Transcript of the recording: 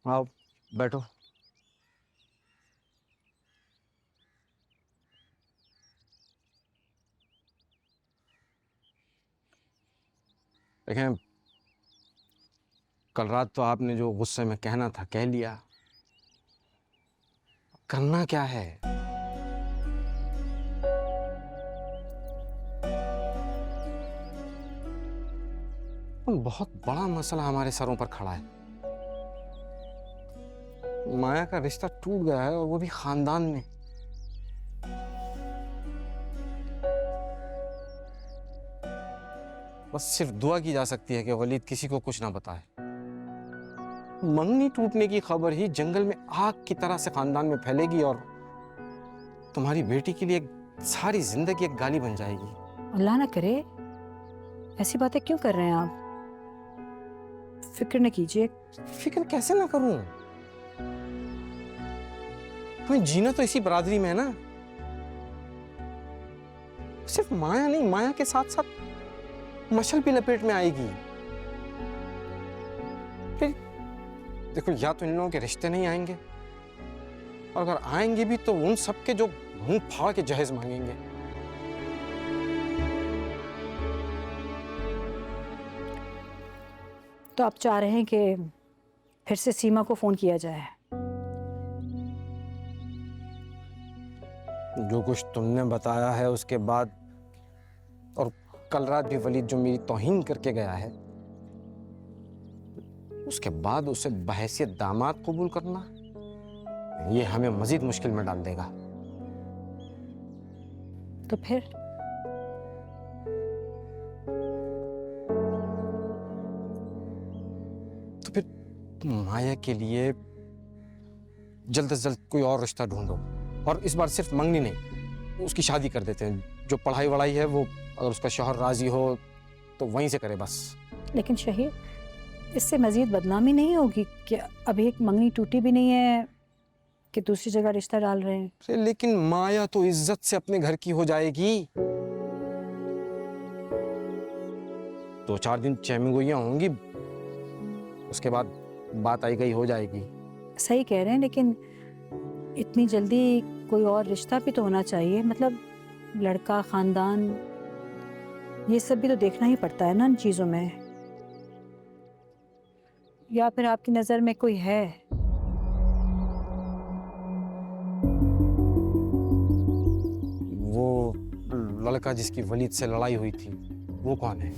आओ बैठो। देखें, कल रात तो आपने जो गुस्से में कहना था कह लिया। करना क्या है? बहुत बड़ा मसला हमारे सरों पर खड़ा है। माया का रिश्ता टूट गया है और वो भी खानदान में। बस सिर्फ दुआ की जा सकती है कि वलीद किसी को कुछ ना बताए। मंगनी टूटने की खबर ही जंगल में आग की तरह से खानदान में फैलेगी और तुम्हारी बेटी के लिए सारी जिंदगी एक गाली बन जाएगी। अल्लाह ना करे, ऐसी बातें क्यों कर रहे हैं आप? फिक्र न कीजिए। फिक्र कैसे ना करूं? तुम्हें जीना तो इसी बरादरी में है ना। सिर्फ माया नहीं, माया के साथ साथ मशल भी लपेट में आएगी। फिर देखो, या तो इन लोगों के रिश्ते नहीं आएंगे, और अगर आएंगे भी तो उन सबके जो मुंह फाड़ के जहेज मांगेंगे। तो आप चाह रहे हैं कि फिर से सीमा को फोन किया जाए? जो कुछ तुमने बताया है उसके बाद, और कल रात भी वलीद जो मेरी तौहीन करके गया है, उसके बाद उसे बहैसियत दामाद कबूल करना, ये हमें मजीद मुश्किल में डाल देगा। तो फिर माया के लिए जल्द से जल्द कोई और रिश्ता ढूंढो, और इस बार सिर्फ मंगनी नहीं, उसकी शादी कर देते हैं। जो पढ़ाई वढ़ाई है वो, अगर उसका शौहर राजी हो तो वहीं से करे बस। लेकिन शहीद, इससे मजीद बदनामी नहीं होगी कि अभी एक मंगनी टूटी भी नहीं है कि दूसरी जगह रिश्ता डाल रहे हैं? लेकिन माया तो इज्जत से अपने घर की हो जाएगी। 2-4 दिन चैमगोइयां होंगी, उसके बाद बात आई गई हो जाएगी। सही कह रहे हैं, लेकिन इतनी जल्दी कोई और रिश्ता भी तो होना चाहिए। मतलब लड़का, खानदान, ये सब भी तो देखना ही पड़ता है ना इन चीजों में। या फिर आपकी नजर में कोई है? वो लड़का जिसकी वलीद से लड़ाई हुई थी, वो कौन है?